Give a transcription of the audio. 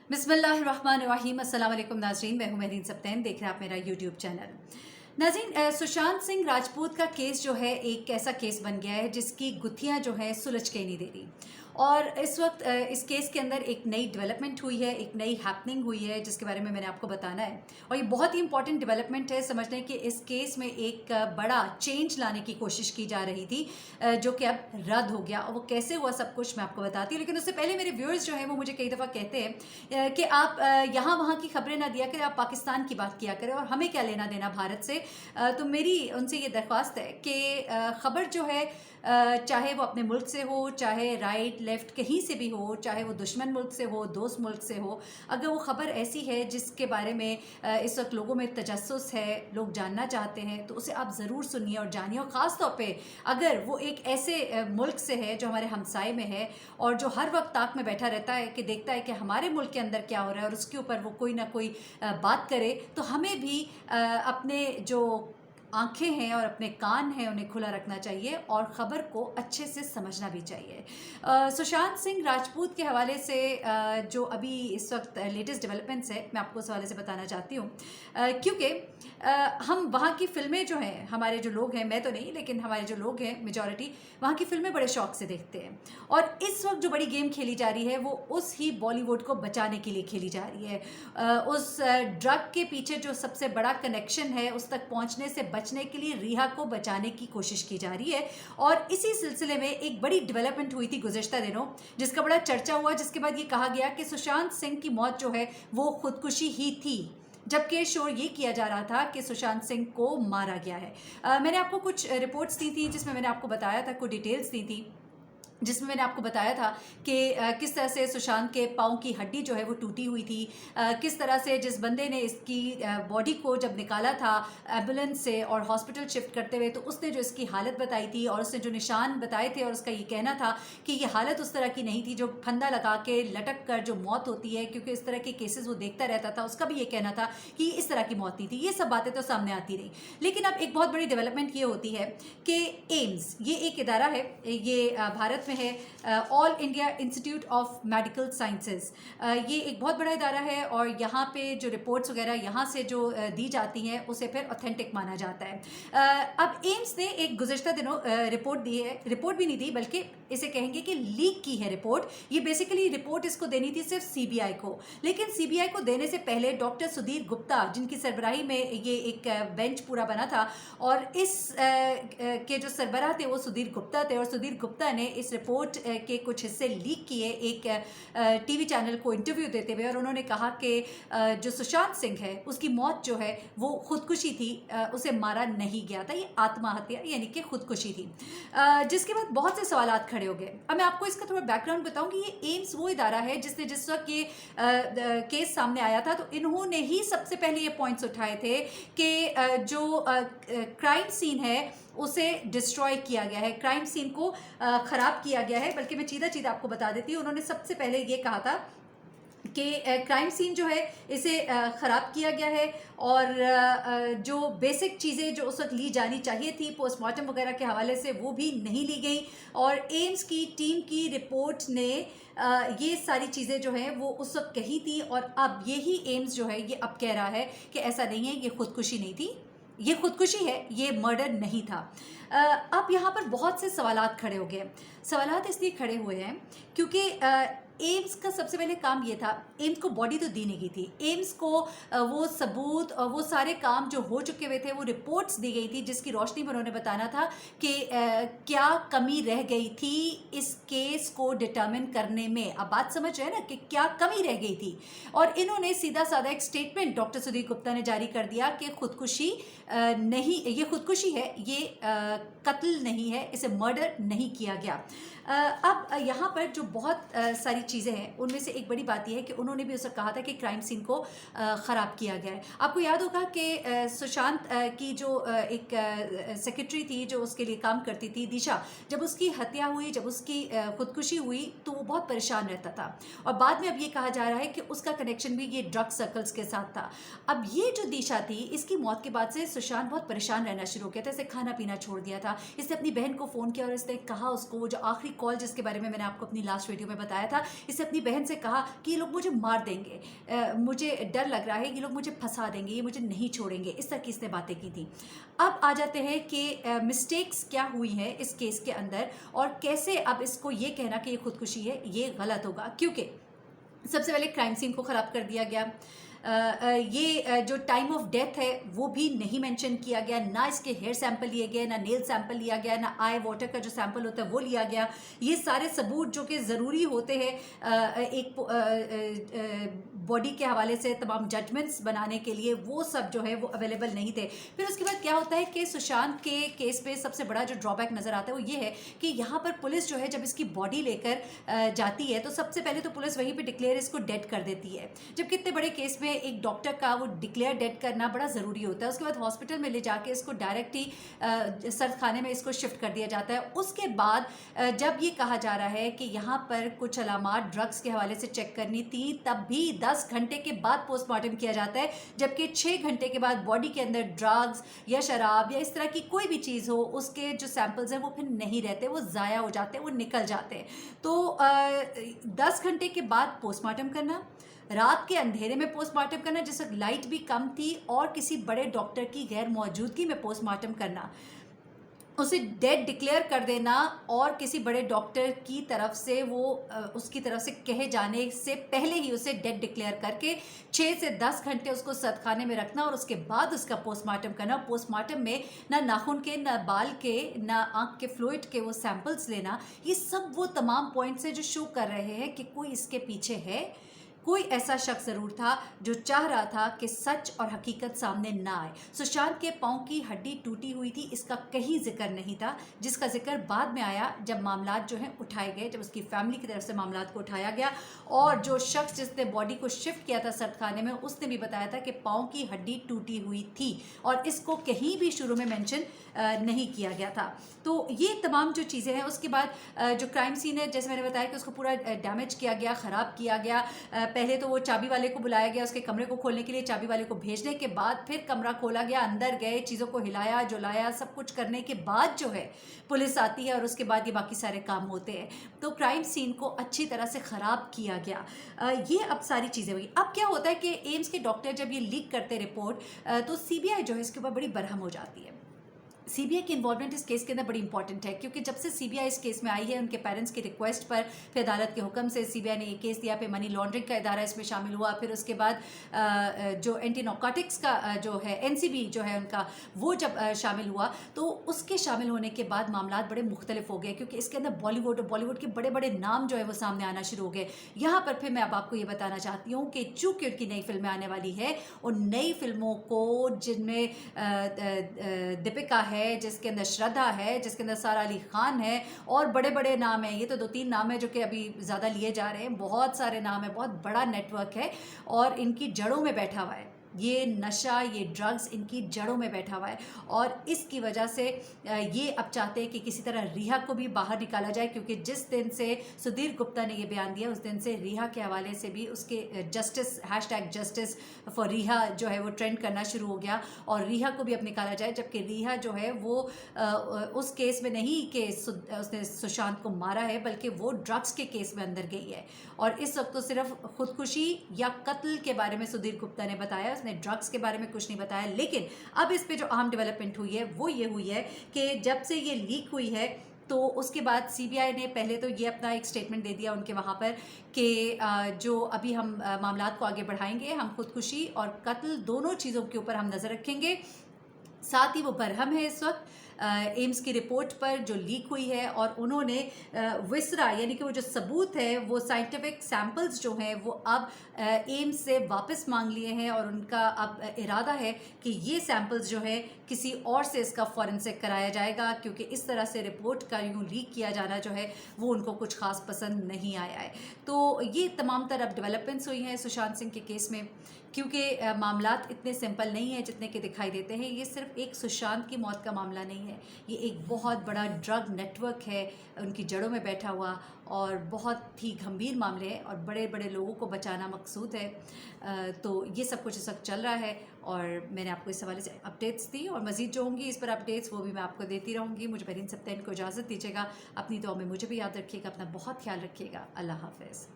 बिस्मिल्लाहिर्रहमानिर्रहीम। अस्सलाम वालेकुम नाज़रीन, मैं हूं मेहरीन सब्तैन, देख रहे हैं आप मेरा यूट्यूब चैनल। नाज़रीन, सुशांत सिंह राजपूत का केस जो है एक ऐसा केस बन गया है जिसकी गुत्थियां जो है सुलझ के नहीं दे रही। और इस वक्त इस केस के अंदर एक नई डेवलपमेंट हुई है, एक नई हैपनिंग हुई है जिसके बारे में मैंने आपको बताना है। और ये बहुत ही इंपॉर्टेंट डेवलपमेंट है समझने कि इस केस में एक बड़ा चेंज लाने की कोशिश की जा रही थी, जो कि अब रद्द हो गया। और वो कैसे हुआ सब कुछ मैं आपको बताती हूँ, लेकिन उससे पहले मेरे व्यूअर्स जो हैं वो मुझे कई दफ़ा कहते हैं कि आप यहाँ वहाँ की खबरें ना दिया करें, आप पाकिस्तान की बात किया करें और हमें क्या लेना देना भारत से। तो मेरी उनसे ये दरख्वास्त है कि ख़बर जो है चाहे वो अपने मुल्क से हो, चाहे राइट लेफ़्ट कहीं से भी हो, चाहे वो दुश्मन मुल्क से हो, दोस्त मुल्क से हो, अगर वो ख़बर ऐसी है जिसके बारे में इस वक्त लोगों में तजस्सुस है, लोग जानना चाहते हैं, तो उसे आप ज़रूर सुनिए और जानिए। और ख़ास तौर पे अगर वो एक ऐसे मुल्क से है जो हमारे हमसाए में है और जो हर वक्त ताक में बैठा रहता है कि देखता है कि हमारे मुल्क के अंदर क्या हो रहा है और उसके ऊपर वो कोई ना कोई बात करे, तो हमें भी अपने जो आंखें हैं और अपने कान हैं उन्हें खुला रखना चाहिए और ख़बर को अच्छे से समझना भी चाहिए। सुशांत सिंह राजपूत के हवाले से जो अभी इस वक्त लेटेस्ट डेवलपमेंट्स है मैं आपको उस हवाले से बताना चाहती हूँ, क्योंकि हम वहाँ की फ़िल्में जो हैं, हमारे जो लोग हैं, मैं तो नहीं लेकिन हमारे जो लोग हैं मेजॉरिटी वहाँ की फ़िल्में बड़े शौक से देखते हैं। और इस वक्त जो बड़ी गेम खेली जा रही है वो उस ही बॉलीवुड को बचाने के लिए खेली जा रही है। उस ड्रग के पीछे जो सबसे बड़ा कनेक्शन है उस तक पहुँचने से बचने के लिए रिहा को बचाने की कोशिश की जा रही है। और इसी सिलसिले में एक बड़ी डेवलपमेंट हुई थी गुज़िश्ता दिनों, जिसका बड़ा चर्चा हुआ, जिसके बाद ये कहा गया कि सुशांत सिंह की मौत जो है वो खुदकुशी ही थी, जबकि शोर ये किया जा रहा था कि सुशांत सिंह को मारा गया है। मैंने आपको कुछ रिपोर्ट्स दी थी जिसमें मैंने आपको बताया था, कुछ डिटेल्स दी थी जिसमें मैंने आपको बताया था कि किस तरह से सुशांत के पाँव की हड्डी जो है वो टूटी हुई थी, किस तरह से जिस बंदे ने इसकी बॉडी को जब निकाला था एम्बुलेंस से और हॉस्पिटल शिफ्ट करते हुए, तो उसने जो इसकी हालत बताई थी और उसने जो निशान बताए थे और उसका ये कहना था कि ये हालत उस तरह की नहीं थी जो फंदा लगा के लटक कर जो मौत होती है, क्योंकि इस तरह के केसेस वो देखता रहता था। उसका भी ये कहना था कि इस तरह की मौत नहीं थी। ये सब बातें तो सामने आती रही, लेकिन अब एक बहुत बड़ी डेवलपमेंट ये होती है कि एम्स, ये एक इदारा है, ये भारत में है, all India institute of medical sciences. ये एक बहुत बड़ा इदारा है और यहाँ पे जो रिपोर्ट्स वगैरह यहाँ से जो दी जाती हैं उसे फिर ऑथेंटिक माना जाता है। अब एम्स ने एक गुज़िश्ता दिनों रिपोर्ट दी है, रिपोर्ट भी नहीं दी बल्कि इसे कहेंगे कि लीक की है रिपोर्ट। ये बेसिकली रिपोर्ट इसको देनी थी सिर्फ सीबीआई को, लेकिन सीबीआई को देने से पहले डॉक्टर सुधीर गुप्ता, जिनकी सरबराही में ये एक बेंच पूरा बना था और इस के जो सरबराह थे वो सुधीर गुप्ता थे, और सुधीर गुप्ता ने इस रिपोर्ट के कुछ हिस्से लीक किए एक टीवी चैनल को इंटरव्यू देते हुए, और उन्होंने कहा कि जो सुशांत सिंह है उसकी मौत जो है वो खुदकुशी थी, उसे मारा नहीं गया था, ये आत्महत्या यानी कि खुदकुशी थी। जिसके बाद बहुत से सवालात खड़े हो गए। अब मैं आपको इसका थोड़ा बैकग्राउंड बताऊं कि ये एम्स वो इदारा है जिसने जिस वक्त ये केस सामने आया था तो इन्होंने ही सबसे पहले ये पॉइंट्स उठाए थे कि जो क्राइम सीन है उसे डिस्ट्रॉय किया गया है, क्राइम सीन को ख़राब किया गया है। बल्कि मैं सीधा सीधा आपको बता देती हूँ, उन्होंने सबसे पहले ये कहा था कि क्राइम सीन जो है इसे ख़राब किया गया है और जो बेसिक चीज़ें जो उस वक्त ली जानी चाहिए थी पोस्टमार्टम वगैरह के हवाले से वो भी नहीं ली गई। और एम्स की टीम की रिपोर्ट ने ये सारी चीज़ें जो हैं वो उस वक्त कही थी, और अब यही एम्स जो है ये अब कह रहा है कि ऐसा नहीं है, ये खुदकुशी नहीं थी, ये खुदकुशी है, ये मर्डर नहीं था। अब यहाँ पर बहुत से सवालात खड़े हो गए। सवालात इसलिए खड़े हुए हैं क्योंकि एम्स का सबसे पहले काम ये था, एम्स को बॉडी तो दी नहीं गई थी, एम्स को वो सबूत और वो सारे काम जो हो चुके हुए थे वो रिपोर्ट्स दी गई थी जिसकी रोशनी में उन्होंने बताना था कि क्या कमी रह गई थी इस केस को डिटर्मिन करने में। अब बात समझ रहे हैं ना कि क्या कमी रह गई थी। और इन्होंने सीधा साधा एक स्टेटमेंट डॉक्टर सुधीर गुप्ता ने जारी कर दिया कि खुदकुशी नहीं, ये खुदकुशी है, ये कत्ल नहीं है, इसे मर्डर नहीं किया गया। अब यहाँ पर जो बहुत सारी चीज़ें हैं उनमें से एक बड़ी बात यह है कि उन्होंने भी उसे कहा था कि क्राइम सीन को ख़राब किया गया है। आपको याद होगा कि सुशांत की जो एक सेक्रेटरी थी जो उसके लिए काम करती थी, दिशा, जब उसकी हत्या हुई, जब उसकी खुदकुशी हुई तो वो बहुत परेशान रहता था, और बाद में अब ये कहा जा रहा है कि उसका कनेक्शन भी ये ड्रग सर्कल्स के साथ था। अब ये जो दिशा थी इसकी मौत के बाद से सुशांत बहुत परेशान रहना शुरू हो गया था, इसे खाना पीना छोड़ दिया था। इसने अपनी बहन को फ़ोन किया और इसने कहा उसको, वो जो आखिरी कॉल जिसके बारे में मैंने आपको अपनी लास्ट वीडियो में बताया था इसने अपनी बहन से कहा कि ये लोग मुझे मार देंगे, मुझे डर लग रहा है, ये लोग मुझे फंसा देंगे, ये मुझे नहीं छोड़ेंगे, इस तरह की इसने बातें की थी। अब आ जाते हैं कि मिस्टेक्स क्या हुई हैं इस केस के अंदर और कैसे अब इसको ये कहना कि ये खुदकुशी है ये गलत होगा, क्योंकि सबसे पहले क्राइम सीन को ख़राब कर दिया गया। जो टाइम ऑफ डेथ है वो भी नहीं मेंशन किया गया, ना इसके हेयर सैंपल लिए गए, ना नेल सैंपल लिया गया, ना आई वाटर का जो सैंपल होता है वो लिया गया। ये सारे सबूत जो कि ज़रूरी होते हैं एक बॉडी के हवाले से तमाम जजमेंट्स बनाने के लिए, वो सब जो है वो अवेलेबल नहीं थे। फिर उसके बाद क्या होता है कि सुशांत के केस पे सबसे बड़ा जो ड्रॉबैक नज़र आता है वो ये है कि यहाँ पर पुलिस जो है जब इसकी बॉडी लेकर जाती है तो सबसे पहले तो पुलिस वहीं पे डिक्लेयर इसको डेड कर देती है, जब कितने बड़े केस में एक डॉक्टर का वो डिक्लेयर डेड करना बड़ा ज़रूरी होता है। उसके बाद हॉस्पिटल में ले जाके इसको डायरेक्ट ही सर्द खाने में इसको शिफ्ट कर दिया जाता है। उसके बाद जब ये कहा जा रहा है कि यहाँ पर कुछ अलामात ड्रग्स के हवाले से चेक करनी थी, तब भी 10 घंटे के बाद पोस्टमार्टम किया जाता है, जबकि 6 घंटे के बाद बॉडी के अंदर ड्रग्स या शराब या इस तरह की कोई भी चीज़ हो उसके जो सैंपल्स हैं वो फिर नहीं रहते, वो ज़ाया हो जाते हैं, वो निकल जाते हैं। तो 10 घंटे के बाद पोस्टमार्टम करना, रात के अंधेरे में पोस्टमार्टम करना जिस वक्त लाइट भी कम थी और किसी बड़े डॉक्टर की गैर मौजूदगी में पोस्टमार्टम करना, उसे डेड डिक्लेयर कर देना और किसी बड़े डॉक्टर की तरफ से वो उसकी तरफ से कहे जाने से पहले ही उसे डेड डिक्लेयर करके 6 से 10 घंटे उसको सदखाने में रखना और उसके बाद उसका पोस्टमार्टम करना। पोस्टमार्टम में ना नाखून के, ना बाल के, ना आँख के फ्लूइड के वो सैंपल्स लेना, ये सब वो तमाम पॉइंट्स हैं जो शो कर रहे हैं कि कोई इसके पीछे है, कोई ऐसा शख्स ज़रूर था जो चाह रहा था कि सच और हकीकत सामने ना आए। सुशांत के पाँव की हड्डी टूटी हुई थी, इसका कहीं जिक्र नहीं था, जिसका जिक्र बाद में आया जब मामलात जो हैं उठाए गए, जब उसकी फैमिली की तरफ से मामलात को उठाया गया और जो शख्स जिसने बॉडी को शिफ्ट किया था सर्दखाने में उसने भी बताया था कि पाँव की हड्डी टूटी हुई थी और इसको कहीं भी शुरू में मेंशन नहीं किया गया था। तो ये तमाम जो चीज़ें हैं, उसके बाद जो क्राइम सीन है जैसे मैंने बताया कि उसको पूरा डैमेज किया गया, ख़राब किया गया। पहले तो वो चाबी वाले को बुलाया गया उसके कमरे को खोलने के लिए, चाबी वाले को भेजने के बाद फिर कमरा खोला गया, अंदर गए, चीज़ों को हिलाया जुलाया, सब कुछ करने के बाद जो है पुलिस आती है और उसके बाद ये बाकी सारे काम होते हैं। तो क्राइम सीन को अच्छी तरह से ख़राब किया गया। ये अब सारी चीज़ें हुई। अब क्या होता है कि एम्स के डॉक्टर जब ये लीक करते रिपोर्ट तो सीबीआई जो है इसके ऊपर बड़ी बरहम हो जाती है। सीबीआई की इन्वॉल्वमेंट इस केस के अंदर बड़ी इंपॉर्टेंट है, क्योंकि जब से सीबीआई इस केस में आई है उनके पेरेंट्स की रिक्वेस्ट पर, फिर अदालत के हुक्म से सीबीआई ने ये केस दिया, फिर मनी लॉन्ड्रिंग का इदारा इसमें शामिल हुआ, फिर उसके बाद जो एंटी नार्कोटिक्स का जो है एनसीबी जो है उनका वो जब शामिल हुआ, तो उसके शामिल होने के बाद मामला बड़े मुख्तलिफ हो गए, क्योंकि इसके अंदर बॉलीवुड के बड़े बड़े नाम जो है वो सामने आना शुरू हो गए। यहाँ पर फिर मैं अब आपको ये बताना चाहती हूँ कि चूँकि उनकी नई फिल्में आने वाली है, उन नई फिल्मों को जिनमें दीपिका है, जिसके अंदर श्रद्धा है, जिसके अंदर सारा अली खान है और बड़े बड़े नाम हैं, ये तो 2-3 नाम है जो कि अभी ज़्यादा लिए जा रहे हैं, बहुत सारे नाम है, बहुत बड़ा नेटवर्क है और इनकी जड़ों में बैठा हुआ है ये नशा, ये ड्रग्स इनकी जड़ों में बैठा हुआ है और इसकी वजह से ये अब चाहते हैं कि किसी तरह रिहा को भी बाहर निकाला जाए, क्योंकि जिस दिन से सुधीर गुप्ता ने ये बयान दिया उस दिन से रिहा के हवाले से भी उसके जस्टिस फॉर रिहा जो है वो ट्रेंड करना शुरू हो गया और रिहा को भी अब निकाला जाए, जबकि रिहा जो है वो उस केस में नहीं कि उसने सुशांत को मारा है, बल्कि वो ड्रग्स के केस में अंदर गई है और इस वक्त तो सिर्फ खुदकुशी या कत्ल के बारे में सुधीर गुप्ता ने बताया, उसने ड्रग्स के बारे में कुछ नहीं बताया। लेकिन अब इस पे जो अहम डेवलपमेंट हुई है वो ये हुई है कि जब से ये लीक हुई है तो उसके बाद सीबीआई ने पहले तो ये अपना एक स्टेटमेंट दे दिया उनके वहाँ पर कि जो अभी हम मामलात को आगे बढ़ाएंगे, हम खुदकुशी और कत्ल दोनों चीज़ों के ऊपर हम नज़र रखेंगे। साथ ही वो बरहम है इस वक्त एम्स की रिपोर्ट पर जो लीक हुई है और उन्होंने विसरा यानी कि वो जो सबूत है वो साइंटिफिक सैंपल्स जो हैं वो अब एम्स से वापस मांग लिए हैं और उनका अब इरादा है कि ये सैंपल्स जो है किसी और से इसका फॉरेंसिक कराया जाएगा, क्योंकि इस तरह से रिपोर्ट का यूँ लीक किया जाना जो है वो उनको कुछ खास पसंद नहीं आया है। तो ये तमाम तरह डेवलपमेंट्स हुई हैं सुशांत सिंह के केस में, क्योंकि मामलात इतने सिंपल नहीं है जितने के दिखाई देते हैं। ये सिर्फ एक सुशांत की मौत का मामला नहीं है, ये एक बहुत बड़ा ड्रग नेटवर्क है उनकी जड़ों में बैठा हुआ और बहुत ही गंभीर मामले हैं और बड़े बड़े लोगों को बचाना मकसूद है। तो ये सब कुछ इस वक्त चल रहा है और मैंने आपको इस हवाले से अपडेट्स दी और मज़ीद जो होंगी इस पर अपडेट्स वो भी मैं आपको देती रहूँगी। मुझे मेहरीन सप्तान को इजाज़त दीजिएगा, अपनी दुआ में मुझे भी याद रखिएगा, अपना बहुत ख्याल रखिएगा। अल्लाह हाफ़िज़।